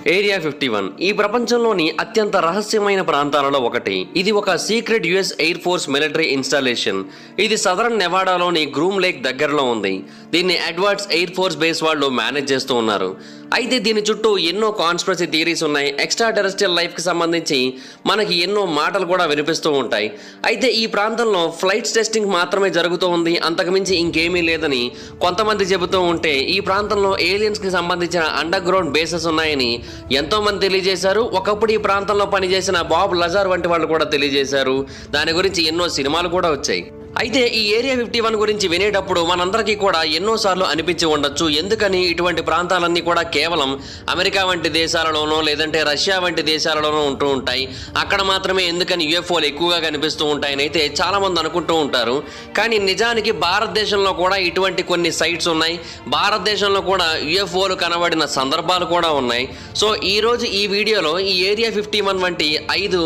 Area 51 ఈ ప్రపంచంలోని అత్యంత రహస్యమైన ప్రాంతాలలో ఒకటి. ఇది ఒక secret US air force military installation. ఇది సదరన్ నెవాడాలోని గ్రూమ్ లేక్ దగ్గరలో ఉంది. దీన్ని ఎడ్వర్డ్స్ ఎయిర్ ఫోర్స్ బేస్ వాళ్ళు మేనేజ్ చేస్తూ ఉన్నారు. అయితే దీని చుట్టూ ఎన్నో కాన్స్పిరసీ థియరీస్ ఉన్నాయి. ఎక్స్ట్రా టెరెస్ట్రియల్ లైఫ్ కి సంబంధించి మనకి ఎన్నో మాటలు కూడా వినిపిస్తూ ఉంటాయి. అయితే ఈ ప్రాంతంలో ఫ్లైట్స్ టెస్టింగ్ మాత్రమే జరుగుతూ ఉంది, అంతకుమించి ఇంకేమీ లేదని కొంతమంది చెబుతూ ఉంటే, ఈ ప్రాంతంలో ఏలియన్స్ కి సంబంధించిన అండర్ గ్రౌండ్ బేసెస్ ఉన్నాయని ఎంతో మంది తెలియజేశారు. ఒకప్పుడు ఈ ప్రాంతంలో పనిచేసిన బాబ్ లజార్ వంటి వాళ్ళు కూడా తెలియజేశారు. దాని గురించి ఎన్నో సినిమాలు కూడా వచ్చాయి. అయితే ఈ ఏరియా 51 గురించి వినేటప్పుడు మనందరికీ కూడా ఎన్నోసార్లు అనిపించి ఉండొచ్చు, ఎందుకని ఇటువంటి ప్రాంతాలన్నీ కూడా కేవలం అమెరికా వంటి దేశాలలోనో లేదంటే రష్యా వంటి దేశాలలోనో ఉంటూ ఉంటాయి, అక్కడ మాత్రమే ఎందుకని యుఎఫ్ఓలు ఎక్కువగా కనిపిస్తూ ఉంటాయని అయితే చాలా మంది అనుకుంటూ ఉంటారు. కానీ నిజానికి భారతదేశంలో కూడా ఇటువంటి కొన్ని సైట్స్ ఉన్నాయి. భారతదేశంలో కూడా యుఎఫ్ఓలు కనబడిన సందర్భాలు కూడా ఉన్నాయి. సో ఈ రోజు ఈ వీడియోలో ఈ ఏరియా 51 వంటి 5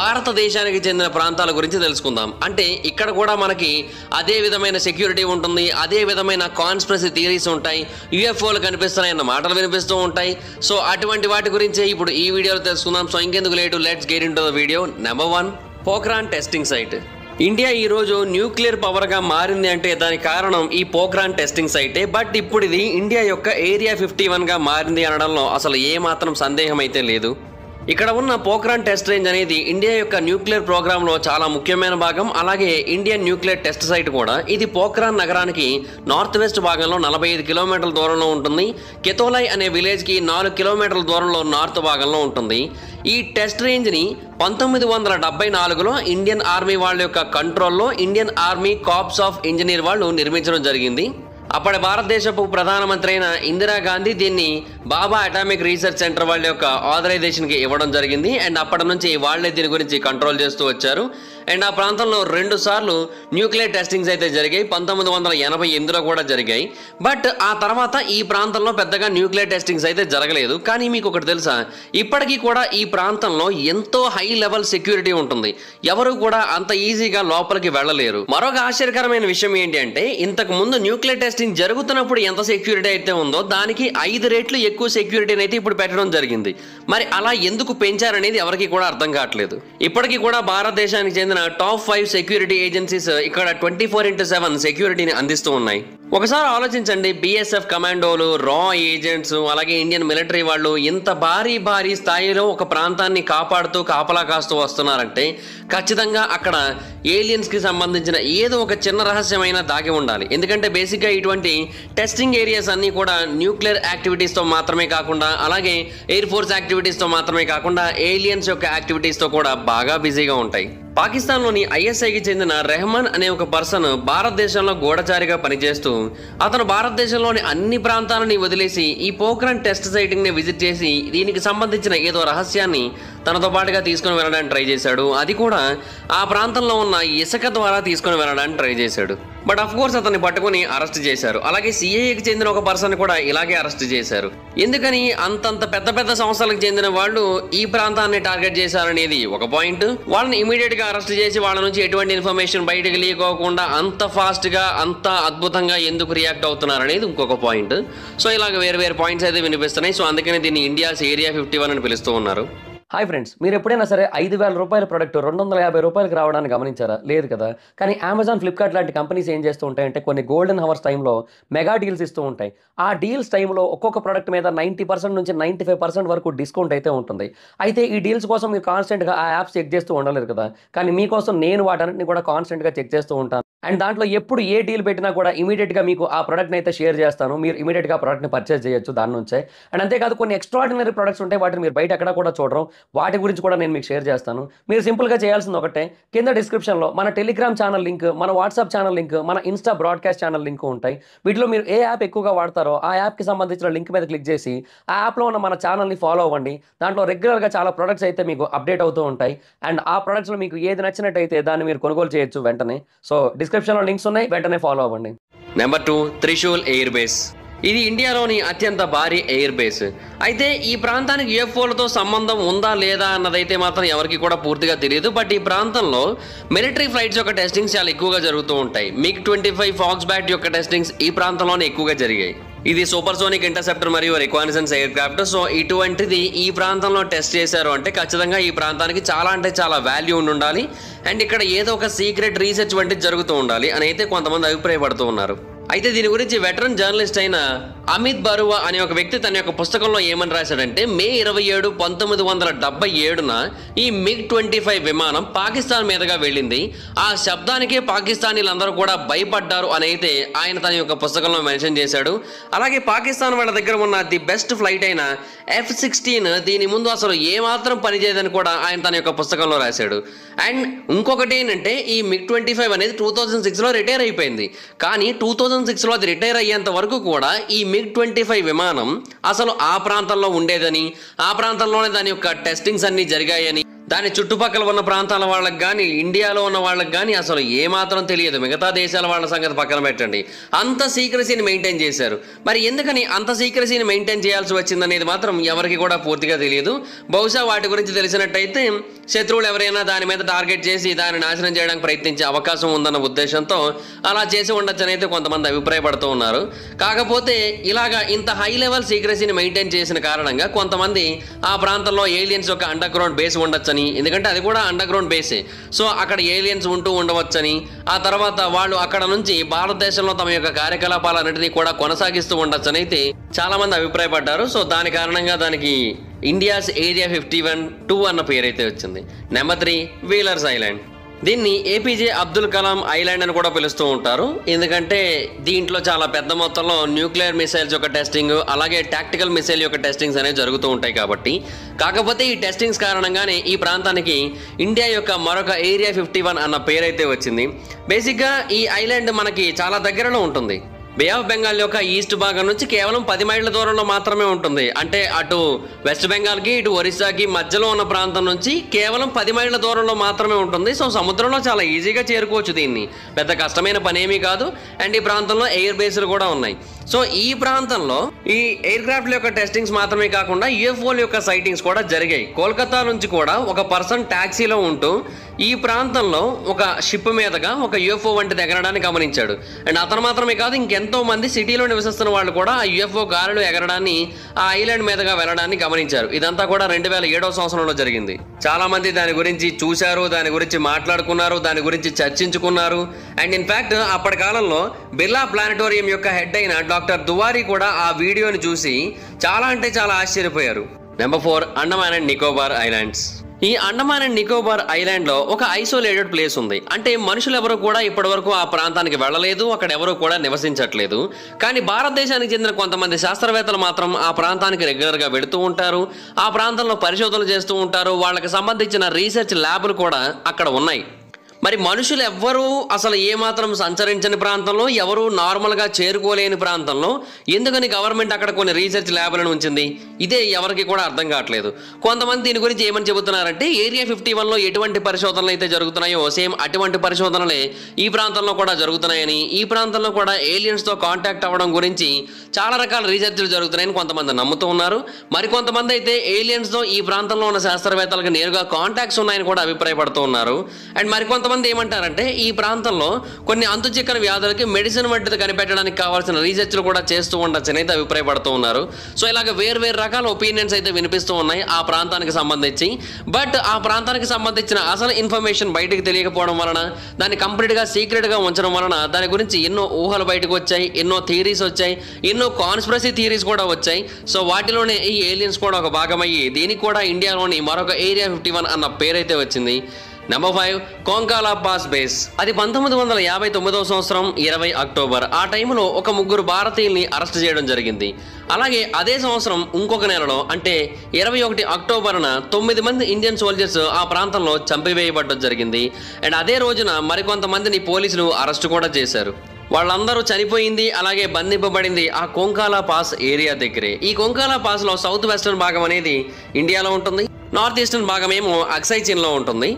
భారతదేశానికి చెందిన ప్రాంతాల గురించి తెలుసుకుందాం. అంటే ఇక్కడ కూడా మనకి అదే విధమైన సెక్యూరిటీ ఉంటుంది, అదే విధమైన కాన్స్పిరసీ థియరీస్ ఉంటాయి, యుఎఫ్ఓలు కనిపిస్తున్నాయన్న మాటలు వినిపిస్తూ ఉంటాయి. సో అటువంటి వాటి గురించే ఇప్పుడు ఈ వీడియోలో తెలుసుకుందాం. సో ఇంకెందుకు late, let's get into the video. Number 1, Pokhran testing site. India ఈ రోజు న్యూక్లియర్ పవర్ గా మారింది అంటే దానికి కారణం ఈ పోఖ్రాన్ టెస్టింగ్ సైటే. బట్ ఇప్పుడు ఇది ఇండియా యొక్క ఏరియా 51 గా మారింది అనడంలో అసలు ఏ మాత్రం సందేహం అయితే లేదు. ఇక్కడ ఉన్న పోఖ్రాన్ టెస్ట్ రేంజ్ అనేది ఇండియా యొక్క న్యూక్లియర్ ప్రోగ్రాంలో చాలా ముఖ్యమైన భాగం. అలాగే ఇండియన్ న్యూక్లియర్ టెస్ట్ సైట్ కూడా. ఇది పోఖ్రాన్ నగరానికి నార్త్ వెస్ట్ భాగంలో 45 కిలోమీటర్ల దూరంలో ఉంటుంది. కెతోలై అనే విలేజ్కి 4 కిలోమీటర్ల దూరంలో నార్త్ భాగంలో ఉంటుంది. ఈ టెస్ట్ రేంజ్ని 1974లో ఇండియన్ ఆర్మీ వాళ్ళ యొక్క కంట్రోల్లో Indian army corps of engineer వాళ్ళు నిర్మించడం జరిగింది. అప్పటి భారతదేశపు ప్రధానమంత్రి అయిన ఇందిరాగాంధీ దీన్ని బాబా అటామిక్ రీసెర్చ్ సెంటర్ వాళ్ళ యొక్క ఆథరైజేషన్కి ఇవ్వడం జరిగింది. అండ్ అప్పటి నుంచి వాళ్లే దీని గురించి కంట్రోల్ చేస్తూ వచ్చారు. అండ్ ఆ ప్రాంతంలో 2 సార్లు న్యూక్లియర్ టెస్టింగ్స్ అయితే జరిగాయి. 1988లో కూడా జరిగాయి. బట్ ఆ తర్వాత ఈ ప్రాంతంలో పెద్దగా న్యూక్లియర్ టెస్టింగ్స్ అయితే జరగలేదు. కానీ మీకు ఒకటి తెలుసా, ఇప్పటికీ కూడా ఈ ప్రాంతంలో ఎంతో హై లెవెల్ సెక్యూరిటీ ఉంటుంది. ఎవరు కూడా అంత ఈజీగా లోపలికి వెళ్ళలేరు. మరొక ఆశ్చర్యకరమైన విషయం ఏంటి అంటే, ఇంతకు ముందు న్యూక్లియర్ టెస్టింగ్ జరుగుతున్నప్పుడు ఎంత సెక్యూరిటీ అయితే ఉందో దానికి 5 రెట్లు ఎక్కువ సెక్యూరిటీని అయితే ఇప్పుడు పెట్టడం జరిగింది. మరి అలా ఎందుకు పెంచారనేది ఎవరికి కూడా అర్థం కావట్లేదు. ఇప్పటికీ కూడా భారతదేశానికి చెందిన టాప్ 5 సెక్యూరిటీ ఏజెన్సీస్ ఇక్కడ 24/7 సెక్యూరిటీని అందిస్తూ ఉన్నాయి. ఒకసారి ఆలోచించండి, బిఎస్ఎఫ్ కమాండోలు, రా ఏజెంట్స్, అలాగే ఇండియన్ మిలిటరీ వాళ్ళు ఇంత భారీ స్థాయిలో ఒక ప్రాంతాన్ని కాపాడుతూ కాపలా కాస్తూ వస్తున్నారంటే ఖచ్చితంగా అక్కడ ఏలియన్స్ కి సంబంధించిన ఏదో ఒక చిన్న రహస్యమైన దాగి ఉండాలి. ఎందుకంటే బేసిక్గా ఇటువంటి టెస్టింగ్ ఏరియాస్ అన్ని కూడా న్యూక్లియర్ యాక్టివిటీస్ తో మాత్రమే కాకుండా, అలాగే ఎయిర్ ఫోర్స్ యాక్టివిటీస్ తో మాత్రమే కాకుండా ఏలియన్స్ యొక్క యాక్టివిటీస్ తో కూడా బాగా బిజీగా ఉంటాయి. పాకిస్తాన్లోని ఐఎస్ఐకి చెందిన రెహమాన్ అనే ఒక పర్సన్ భారతదేశంలో గూఢచారిగా పనిచేస్తూ అతను భారతదేశంలోని అన్ని ప్రాంతాలని వదిలేసి ఈ పోఖ్రాన్ టెస్ట్ సైటింగ్ ని విజిట్ చేసి దీనికి సంబంధించిన ఏదో రహస్యాన్ని తనతో పాటుగా తీసుకుని వెళ్ళడానికి ట్రై చేశాడు. అది కూడా ఆ ప్రాంతంలో ఉన్న ఇసుక ద్వారా తీసుకుని వెళ్ళడానికి ట్రై చేశాడు. బట్ అఫ్ కోర్స్ అతన్ని పట్టుకుని అరెస్ట్ చేశారు. అలాగే సిఐఏకి చెందిన ఒక పర్సన్ కూడా ఇలాగే అరెస్ట్ చేశారు. ఎందుకని అంతంత పెద్ద సంస్థలకు చెందిన వాళ్ళు ఈ ప్రాంతాన్ని టార్గెట్ చేశారనేది ఒక పాయింట్. వాళ్ళని ఇమీడియట్ గా అరెస్ట్ చేసి వాళ్ళ నుంచి ఎటువంటి ఇన్ఫర్మేషన్ బయటకు లీకోకుండా అంత ఫాస్ట్ గా అంత అద్భుతంగా ఎందుకు రియాక్ట్ అవుతున్నారు అనేది ఇంకొక పాయింట్. సో ఇలాగ వేరు పాయింట్స్ అయితే వినిపిస్తున్నాయి. సో అందుకని దీన్ని ఇండియాస్ ఏరియా 51 అని పిలుస్తూ ఉన్నారు. హాయ్ ఫ్రెండ్స్, మీరు ఎప్పుడైనా సరే 5,000 రూపాయల ప్రోడక్ట్ 250 రూపాయలకి రావడానికి గమనించారా? లేదు కదా. కానీ అమెజాన్, ఫ్లిప్కార్ట్ లాంటి కంపెనీస్ ఏం చేస్తూ ఉంటాయంటే కొన్ని గోల్డెన్ హవర్స్ టైంలో మెగా డీల్స్ ఇస్తూ ఉంటాయి. ఆ డీల్స్ టైంలో ఒక్కొక్క ప్రోడక్ట్ మీద 90% నుంచి 95% వరకు డిస్కౌంట్ అయితే ఉంటుంది. అయితే ఈ డీల్స్ కోసం మీరు కాన్స్టెంట్గా ఆ యాప్స్ చెక్ చేస్తూ ఉండలేరు కదా. కానీ మీకోసం నేను వాటన్నిటిని కూడా కాన్స్టెంట్గా చెక్ చేస్తూ ఉంటాను. అండ్ దాంట్లో ఎప్పుడు ఏ డీల్ పెట్టినా కూడా ఇమీడియట్గా మీకు ఆ ప్రోడక్ట్ని అయితే షేర్ చేస్తాను. మీరు ఇమీడియట్గా ప్రోడక్ట్ని పర్చేస్ చేయొచ్చు దాని నుంచే. అండ్ అంతేకాదు కొన్ని ఎక్స్ట్రాడినరీ ప్రొడక్ట్స్ ఉంటాయి, వాటిని మీరు బయట ఎక్కడ కూడా చూడరు. వాటి గురించి కూడా నేను మీకు షేర్ చేస్తాను. మీరు సింపుల్గా చేయాల్సింది ఒకటే, కింద డిస్క్రిప్షన్లో మన టెలిగ్రామ్ ఛానల్ లింక్, మన వాట్సాప్ ఛానల్ లింక్, మన ఇన్స్టా బ్రాడ్కాస్ట్ ఛానల్ లింక్ ఉంటాయి. వీటిలో మీరు ఏ యాప్ ఎక్కువగా వాడతారో ఆ యాప్కి సంబంధించిన లింక్ మీద క్లిక్ చేసి ఆ యాప్లో ఉన్న మన ఛానల్ని ఫాలో అవ్వండి. దాంట్లో రెగ్యులర్గా చాలా ప్రొడక్ట్స్ అయితే మీకు అప్డేట్ అవుతూ ఉంటాయి. అండ్ ఆ ప్రొడక్ట్స్లో మీకు ఏది నచ్చినట్టయితే దాన్ని మీరు కొనుగోలు చేయొచ్చు వెంటనే. సో డిస్క్రిప్షన్లో లింక్స్ ఉన్నాయి, వెంటనే ఫాలో అవ్వండి. Number 2, Trishul air base. ఇది ఇండియాలోని అత్యంత భారీ ఎయిర్ బేస్. అయితే ఈ ప్రాంతానికి యుఎఫ్ఓలతో సంబంధం ఉందా లేదా అన్నదైతే మాత్రం ఎవరికి కూడా పూర్తిగా తెలియదు. బట్ ఈ ప్రాంతంలో మిలిటరీ ఫ్లైట్స్ యొక్క టెస్టింగ్స్ చాలా ఎక్కువగా జరుగుతూ ఉంటాయి. MiG-25 ఫాక్స్ బ్యాట్ యొక్క టెస్టింగ్స్ ఈ ప్రాంతంలోనే ఎక్కువగా జరిగాయి. ఇది సూపర్సోనిక్ ఇంటర్సెప్టర్ మరియు రికానసెన్స్ ఎయిర్ క్రాఫ్ట్. సో ఇటువంటిది ఈ ప్రాంతంలో టెస్ట్ చేశారు అంటే ఖచ్చితంగా ఈ ప్రాంతానికి చాలా అంటే చాలా వాల్యూ ఉండాలి. అండ్ ఇక్కడ ఏదో ఒక సీక్రెట్ రీసెర్చ్ వంటిది జరుగుతూ ఉండాలి అని అయితే కొంతమంది అభిప్రాయపడుతూ ఉన్నారు. అయితే దీని గురించి వెటరన్ జర్నలిస్ట్ అయిన అమిత్ బరువా అనే ఒక వ్యక్తి తన యొక్క పుస్తకంలో ఏమని రాశాడంటే, మే 27, 1977న ఈ MiG-25 విమానం పాకిస్తాన్ మీదుగా వెళ్ళింది. ఆ శబ్దానికే పాకిస్తానీలందరూ కూడా భయపడ్డారు అని అయితే ఆయన తన యొక్క పుస్తకంలో మెన్షన్ చేశాడు. అలాగే పాకిస్తాన్ వాళ్ళ దగ్గర ఉన్న ది బెస్ట్ ఫ్లైట్ అయిన F-16 దీని ముందు అసలు ఏమాత్రం పనిచేయదని కూడా ఆయన తన యొక్క పుస్తకంలో రాశాడు. అండ్ ఇంకొకటి ఏంటంటే ఈ MiG-25 అనేది 2006లో రిటైర్ అయిపోయింది. కానీ 2006లో అది రిటైర్ అయ్యేంత వరకు కూడా ఈ MiG-25 విమానం అసలు ఆ ప్రాంతంలో ఉండేదని, ఆ ప్రాంతంలోనే దాని యొక్క టెస్టింగ్స్ అన్ని జరిగాయని, దాని చుట్టుపక్కల ఉన్న ప్రాంతాల వాళ్ళకి కానీ ఇండియాలో ఉన్న వాళ్ళకి కానీ అసలు ఏమాత్రం తెలియదు. మిగతా దేశాల వాళ్ళ సంగతి పక్కన పెట్టండి, అంత సీక్రసీని మెయింటైన్ చేశారు. మరి ఎందుకని అంత సీక్రసీని మెయింటైన్ చేయాల్సి వచ్చిందనేది మాత్రం ఎవరికి కూడా పూర్తిగా తెలియదు. బహుశా వాటి గురించి తెలిసినట్టయితే శత్రువులు ఎవరైనా దాని మీద టార్గెట్ చేసి దాన్ని నాశనం చేయడానికి ప్రయత్నించే అవకాశం ఉందన్న ఉద్దేశంతో అలా చేసి ఉండొచ్చని అయితే కొంతమంది అభిప్రాయపడుతూ ఉన్నారు. కాకపోతే ఇలాగా ఇంత హై లెవెల్ సీక్రసీని మెయింటైన్ చేసిన కారణంగా కొంతమంది ఆ ప్రాంతంలో ఏలియన్స్ యొక్క అండర్ గ్రౌండ్ బేస్ ఉండొచ్చని, ఎందుకంటే అది కూడా అండర్ గ్రౌండ్ బేసే, సో అక్కడ ఏలియన్స్ ఉంటూ ఉండవచ్చని, ఆ తర్వాత వాళ్ళు అక్కడ నుంచి భారతదేశంలో తమ యొక్క కార్యకలాపాలన్నింటినీ కూడా కొనసాగిస్తూ ఉండొచ్చని అయితే చాలా మంది అభిప్రాయపడ్డారు. సో దాని కారణంగా దానికి ఇండియాస్ ఏరియా 51-2 అన్న పేరైతే వచ్చింది. Number 3 wheelers island. దీన్ని ఏపీజే అబ్దుల్ కలాం ఐలాండ్ అని కూడా పిలుస్తూ ఉంటారు. ఎందుకంటే దీంట్లో చాలా పెద్ద మొత్తంలో న్యూక్లియర్ మిసైల్స్ యొక్క టెస్టింగ్, అలాగే టాక్టికల్ మిసైల్ యొక్క టెస్టింగ్స్ అనేవి జరుగుతూ ఉంటాయి కాబట్టి. కాకపోతే ఈ టెస్టింగ్స్ కారణంగానే ఈ ప్రాంతానికి ఇండియా యొక్క మరొక ఏరియా 51 అన్న పేరైతే వచ్చింది. బేసిక్గా ఈ ఐలాండ్ మనకి చాలా దగ్గరలో ఉంటుంది. బే ఆఫ్ బెంగాల్ యొక్క ఈస్ట్ భాగం నుంచి కేవలం 10 మైళ్ళ దూరంలో మాత్రమే ఉంటుంది. అంటే అటు వెస్ట్ బెంగాల్కి ఇటు ఒరిస్సాకి మధ్యలో ఉన్న ప్రాంతం నుంచి కేవలం 10 మైళ్ళ దూరంలో మాత్రమే ఉంటుంది. సో సముద్రంలో చాలా ఈజీగా చేరుకోవచ్చు, దీన్ని పెద్ద కష్టమైన పనేమీ కాదు. అండ్ ఈ ప్రాంతంలో ఎయిర్ బేస్లు కూడా ఉన్నాయి. సో ఈ ప్రాంతంలో ఈ ఎయిర్ క్రాఫ్ట్ యొక్క టెస్టింగ్స్ మాత్రమే కాకుండా యూఎఫ్ఓల యొక్క సైటింగ్స్ కూడా జరిగాయి. కోల్కతా నుంచి కూడా ఒక పర్సన్ టాక్సీలో ఉంటూ ఈ ప్రాంతంలో ఒక షిప్ మీదగా ఒక యూఎఫ్ఓ వంటిది ఎగరడాన్ని గమనించాడు. అండ్ అతను మాత్రమే కాదు, ఇంకెంతో మంది సిటీలో నివసిస్తున్న వాళ్ళు కూడా ఆ యూఎఫ్ఓ గాలిలో ఎగరడాన్ని, ఆ ఐలాండ్ మీదగా వెళ్ళడాన్ని గమనించారు. ఇదంతా కూడా 2007వ సంవత్సరంలో జరిగింది. చాలా మంది దాని గురించి చూశారు, దాని గురించి మాట్లాడుకున్నారు, దాని గురించి చర్చించుకున్నారు. అండ్ ఇన్ఫాక్ట్ అప్పటి కాలంలో బిర్లా ప్లానటోరియం యొక్క హెడ్ అయిన డాక్టర్ దువారీ కూడా ఆ వీడియోని చూసి చాలా అంటే చాలా ఆశ్చర్యపోయారు. Number 4 Andaman and Nicobar islands. ఈ అండమాన్ అండ్ నికోబార్ ఐలాండ్ లో ఒక ఐసోలేటెడ్ ప్లేస్ ఉంది. అంటే మనుషులు ఎవరు కూడా ఇప్పటి వరకు ఆ ప్రాంతానికి వెళ్ళలేదు, అక్కడ ఎవరు కూడా నివసించట్లేదు. కానీ భారతదేశానికి చెందిన కొంతమంది శాస్త్రవేత్తలు మాత్రం ఆ ప్రాంతానికి రెగ్యులర్ గా వెళుతూ ఉంటారు, ఆ ప్రాంతంలో పరిశోధనలు చేస్తూ ఉంటారు. వాళ్ళకి సంబంధించిన రీసెర్చ్ ల్యాబ్లు కూడా అక్కడ ఉన్నాయి. మరి మనుషులు ఎవ్వరూ అసలు ఏమాత్రం సంచరించని ప్రాంతంలో, ఎవరు నార్మల్గా చేరుకోలేని ప్రాంతంలో ఎందుకని గవర్నమెంట్ అక్కడ కొన్ని రీసెర్చ్ ల్యాబ్లను ఉంచింది? ఇదే ఎవరికి కూడా అర్థం కావట్లేదు. కొంతమంది దీని గురించి ఏమని చెబుతున్నారంటే, ఏరియా 51లో ఎటువంటి పరిశోధనలు అయితే జరుగుతున్నాయో సేమ్ అటువంటి పరిశోధనలే ఈ ప్రాంతంలో కూడా జరుగుతున్నాయని, ఈ ప్రాంతంలో కూడా ఏలియన్స్తో కాంటాక్ట్ అవ్వడం గురించి చాలా రకాల రీసెర్చ్లు జరుగుతున్నాయని కొంతమంది నమ్ముతూ ఉన్నారు. మరికొంతమంది అయితే ఏలియన్స్తో ఈ ప్రాంతంలో ఉన్న శాస్త్రవేత్తలకు నేరుగా కాంటాక్ట్స్ ఉన్నాయని కూడా అభిప్రాయపడుతూ ఉన్నారు. అండ్ మరికొంతమంది ఏమంటారంటే, ఈ ప్రాంతంలో కొన్ని అంతుచిక్కని వ్యాధులకి మెడిసిన్ వంటిది కనిపెట్టడానికి కావాల్సిన రీసెర్చ్లు కూడా చేస్తూ ఉండొచ్చని అయితే అభిప్రాయపడుతూ ఉన్నారు. సో ఇలాగ వేరు రకాల ఒపీనియన్స్ అయితే వినిపిస్తూ ఉన్నాయి ఆ ప్రాంతానికి సంబంధించి. బట్ ఆ ప్రాంతానికి సంబంధించిన అసలు ఇన్ఫర్మేషన్ బయటకు తెలియకపోవడం వలన, దాన్ని కంప్లీట్గా సీక్రెట్గా ఉంచడం వలన దాని గురించి ఎన్నో ఊహలు బయటకు వచ్చాయి, ఎన్నో థియరీస్ వచ్చాయి, ఎన్నో కాన్స్పిరసీ థియరీస్ కూడా వచ్చాయి. సో వాటిలోనే ఈ ఏలియన్స్ కూడా ఒక భాగమయ్యి దీనికి కూడా ఇండియాలోని మరొక ఏరియా 51 అన్న పేరైతే వచ్చింది. నెంబర్ 5 కొంకాలా పాస్ బేస్. అది 1959వ సంవత్సరం 20 అక్టోబర్. ఆ టైంలో ఒక 3 భారతీయుల్ని అరెస్ట్ చేయడం జరిగింది. అలాగే అదే సంవత్సరం ఇంకొక నెలలో అంటే 21 అక్టోబర్న 9 మంది ఇండియన్ సోల్జర్స్ ఆ ప్రాంతంలో చంపివేయబడడం జరిగింది. అండ్ అదే రోజున మరికొంతమందిని పోలీసులు అరెస్ట్ కూడా చేశారు. వాళ్ళందరూ చనిపోయింది, అలాగే బంధింపబడింది ఆ కొంకాలా పాస్ ఏరియా దగ్గరే. ఈ కొంకాలా పాస్లో సౌత్ వెస్టర్న్ భాగం అనేది ఇండియాలో ఉంటుంది, నార్త్ ఈస్టర్న్ భాగం ఏమో అక్సై చీన్లో ఉంటుంది.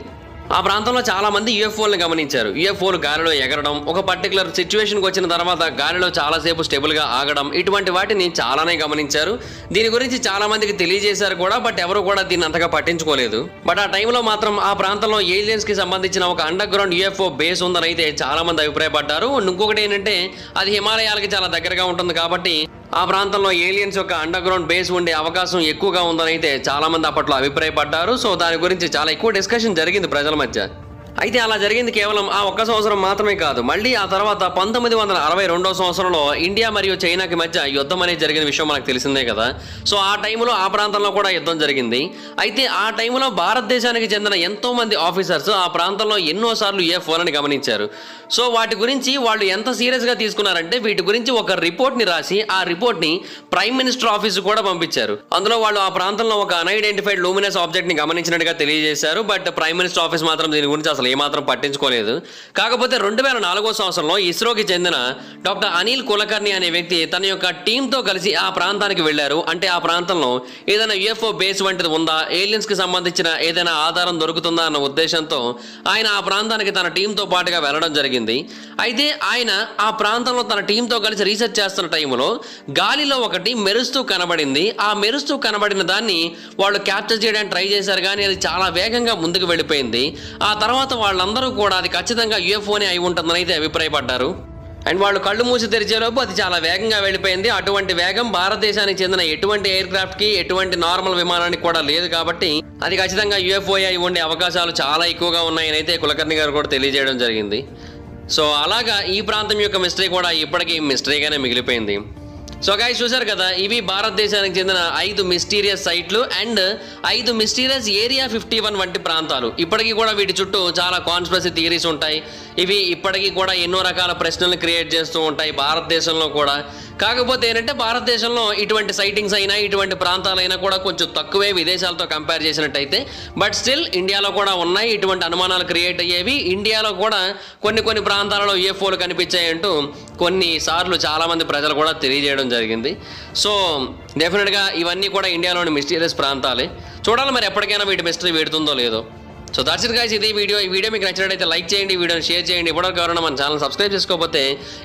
ఆ ప్రాంతంలో చాలా మంది యూఎఫ్ఓలను గమనించారు. యూఎఫ్ఓలు గాలిలో ఎగరడం, ఒక పర్టికులర్ సిచ్యువేషన్కి వచ్చిన తర్వాత గాలిలో చాలాసేపు స్టేబుల్గా ఆగడం, ఇటువంటి వాటిని చాలానే గమనించారు. దీని గురించి చాలా మందికి తెలియజేశారు కూడా, బట్ ఎవరు కూడా దీన్ని అంతగా పట్టించుకోలేదు. బట్ ఆ టైంలో మాత్రం ఆ ప్రాంతంలో ఏలియన్స్ కి సంబంధించిన ఒక అండర్ గ్రౌండ్ యూఎఫ్ఓ బేస్ ఉందని అయితే చాలా మంది అభిప్రాయపడ్డారు. ఇంకొకటి ఏంటంటే, అది హిమాలయాలకి చాలా దగ్గరగా ఉంటుంది కాబట్టి ఆ ప్రాంతంలో ఏలియన్స్ యొక్క అండర్ గ్రౌండ్ బేస్ ఉండే అవకాశం ఎక్కువగా ఉందని అయితే చాలా మంది అప్పట్లో అభిప్రాయపడ్డారు. సో దాని గురించి చాలా ఎక్కువ డిస్కషన్ జరిగింది ప్రజల మధ్య. అయితే అలా జరిగింది కేవలం ఆ ఒక్క సంవత్సరం మాత్రమే కాదు. మళ్ళీ ఆ తర్వాత 1962వ సంవత్సరంలో ఇండియా మరియు చైనాకి మధ్య యుద్ధం అనేది జరిగిన విషయం మనకు తెలిసిందే కదా. సో ఆ టైంలో ఆ ప్రాంతంలో కూడా యుద్ధం జరిగింది. అయితే ఆ టైంలో భారతదేశానికి చెందిన ఎంతో మంది ఆఫీసర్స్ ఆ ప్రాంతంలో ఎన్నోసార్లు UFOలని గమనించారు. సో వాటి గురించి వాళ్ళు ఎంత సీరియస్గా తీసుకున్నారంటే వీటి గురించి ఒక రిపోర్ట్ని రాసి ఆ రిపోర్ట్ని ప్రైమ్ మినిస్టర్ ఆఫీస్ కూడా పంపించారు. అందులో వాళ్ళు ఆ ప్రాంతంలో ఒక అన్ఐడెంటిఫైడ్ లూమినస్ ఆబ్జెక్ట్ని గమనించినట్టుగా తెలియజేశారు. బట్ ప్రైమ్ మినిస్టర్ ఆఫీస్ మాత్రం దీని గురించి అసలు ఏమాత్రం పట్టించుకోలేదు. కాకపోతే 2004వ సంవత్సరంలో ఇస్రోకి చెందిన డాక్టర్ అనిల్ కులకర్ణి అనే వ్యక్తి తన యొక్క టీంతో కలిసి ఆ ప్రాంతానికి వెళ్లారు. అంటే ఆ ప్రాంతంలో ఏదైనా UFO బేస్ వంటిది ఉందా, ఏలియన్స్ కి సంబంధించిన ఏదైనా ఆధారం దొరుకుతుందా అన్న ఉద్దేశంతో ఆయన ఆ ప్రాంతానికి తన టీంతో పాటుగా వెళ్లడం జరిగింది. అయితే ఆయన ఆ ప్రాంతంలో తన టీంతో కలిసి రీసెర్చ్ చేస్తున్న టైంలో గాలిలో ఒకటి మెరుస్తూ కనబడింది. ఆ మెరుస్తూ కనబడిన దాన్ని వాళ్ళు క్యాప్చర్ చేయడానికి ట్రై చేశారు, కానీ అది చాలా వేగంగా ముందుకు వెళ్ళిపోయింది. ఆ తర్వాత వాళ్ళందరూ కూడా అది ఖచ్చితంగా UFOనే అయి ఉంటుందని అయితే అభిప్రాయపడ్డారు. అండ్ వాళ్ళు కళ్ళు మూసి తెరిచేలోపు అది చాలా వేగంగా వెళ్ళిపోయింది. అటువంటి వేగం భారతదేశానికి చెందిన ఎటువంటి ఎయిర్ క్రాఫ్ట్కి, ఎటువంటి నార్మల్ విమానానికి కూడా లేదు. కాబట్టి అది ఖచ్చితంగా UFO అయి ఉండే అవకాశాలు చాలా ఎక్కువగా ఉన్నాయని అయితే కులకర్ణి గారు కూడా తెలియజేయడం జరిగింది. సో అలాగా ఈ ప్రాంతం యొక్క మిస్టరీ కూడా ఇప్పటికీ మిస్టరీగానే మిగిలిపోయింది. సో గైస్ చూశారు కదా, ఇవి భారతదేశానికి చెందిన 5 మిస్టీరియస్ సైట్లు అండ్ 5 మిస్టీరియస్ ఏరియా 51 వంటి ప్రాంతాలు. ఇప్పటికీ కూడా వీటి చుట్టూ చాలా కాన్స్పిరసీ థియరీస్ ఉంటాయి. ఇవి ఇప్పటికీ కూడా ఎన్నో రకాల ప్రశ్నలు క్రియేట్ చేస్తూ ఉంటాయి భారతదేశంలో కూడా. కాకపోతే ఏంటంటే భారతదేశంలో ఇటువంటి సైటింగ్స్ అయినా ఇటువంటి ప్రాంతాలైనా కూడా కొంచెం తక్కువే విదేశాలతో కంపేర్ చేసినట్టయితే. బట్ స్టిల్ ఇండియాలో కూడా ఉన్నాయి ఇటువంటి అనుమానాలు క్రియేట్ అయ్యేవి. ఇండియాలో కూడా కొన్ని ప్రాంతాలలో UFOలు కనిపించాయి అంటూ కొన్నిసార్లు చాలామంది ప్రజలు కూడా తెలియజేయడం జరిగింది. సో డెఫినెట్గా ఇవన్నీ కూడా ఇండియాలోని మిస్టీరియస్ ప్రాంతాలే. చూడాలి మరి ఎప్పటికైనా వీటి మిస్టరీ వీడుతుందో లేదో. సో దాట్స్ ఇట్ గైస్, ఇది వీడియో. ఈ వీడియో మీకు నచ్చినట్లయితే లైక్ చేయండి, వీడియోని షేర్ చేయండి. ఇప్పటివరకు ఎవరైనా మన ఛానల్ సబ్స్క్రైబ్ చేసుకోకపోతే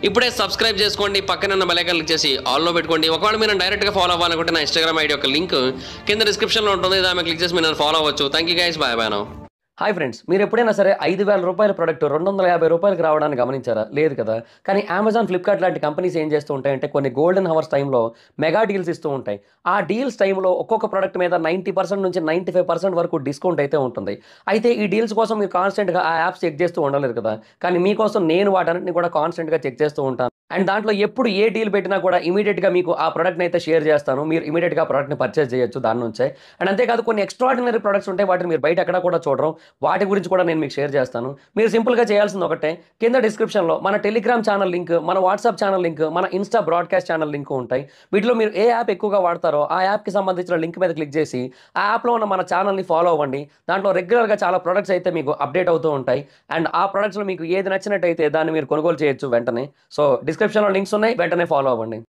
ఇప్పుడే సబ్స్క్రైబ్ చేసుకోండి. పక్కన ఉన్న బెల్ ఐకాన్ క్లిక్ చేసి ఆల్లో పెట్టుకోండి. ఒకవేళ మీరు డైరెక్ట్గా ఫాలో అవ్వాలనుకుంటే నా ఇన్స్టాగ్రామ్ ఐడి యొక్క లింక్ కింద డిస్క్రిప్షన్లో ఉంటుంది. దాన్ని క్లిక్ చేసి మీరు నన్ను ఫాలో అవ్వచ్చు. Thank you guys, bye bye now. Hi friends, మీరు ఎప్పుడైనా సరే 5,000 రూపాయల ప్రొడక్ట్ 250 రూపాయలకి రావడానికి గమనించారా? లేదు కదా. కానీ అమెజాన్, ఫ్లిప్కార్ట్ లాంటి కంపెనీస్ ఏం చేస్తూ ఉంటాయంటే కొన్ని గోల్డెన్ హవర్స్ టైంలో మెగా డీల్స్ ఇస్తూ ఉంటాయి. ఆ డీల్స్ టైంలో ఒక్కొక్క ప్రోడక్ట్ మీద 90% నుంచి 95% వరకు డిస్కౌంట్ అయితే ఉంటుంది. అయితే ఈ డీల్స్ కోసం మీరు కాన్స్టెంట్గా ఆ యాప్స్ చెక్ చేస్తూ ఉండలేరు కదా. కానీ మీకోసం నేను వాటన్నిటిని కూడా కాన్స్టెంట్గా చెక్ చేస్తూ ఉంటాను. అండ్ దాంట్లో ఎప్పుడు ఏ డీల్ పెట్టినా కూడా ఇమీడియట్గా మీకు ఆ ప్రోడక్ట్ని అయితే షేర్ చేస్తాను. మీరు ఇమీడియట్గా ఆ ప్రోడక్ట్ని పర్చేస్ చేయొచ్చు దాని నుంచే. అండ్ అంతేకాదు కొన్ని ఎక్స్ట్రాడినరీ ప్రొడక్ట్స్ ఉంటాయి, వాటిని మీరు బయట ఎక్కడ కూడా చూడరు. వాటి గురించి కూడా నేను మీకు షేర్ చేస్తాను. మీరు సింపుల్గా చేయాల్సింది ఒకటే, కింద డిస్క్రిప్షన్లో మన టెలిగ్రామ్ ఛానల్ లింక్, మన వాట్సాప్ ఛానల్ లింక్, మన ఇన్స్టా బ్రాడ్కాస్ట్ ఛానల్ లింక్ ఉంటాయి. వీటిలో మీరు ఏ యాప్ ఎక్కువగా వాడతారో ఆ యాప్కి సంబంధించిన లింక్ మీద క్లిక్ చేసి ఆ యాప్లో ఉన్న మన ఛానల్ని ఫాలో అవ్వండి. దాంట్లో రెగ్యులర్గా చాలా ప్రొడక్ట్స్ అయితే మీకు అప్డేట్ అవుతూ ఉంటాయి. అండ్ ఆ ప్రొడక్ట్స్లో మీకు ఏది నచ్చినట్టయితే దాన్ని మీరు కొనుగోలు చేయొచ్చు వెంటనే. సో డిస్క్రిప్షన్లో లింక్స్ ఉన్నాయి, వెంటనే ఫాలో అవ్వండి.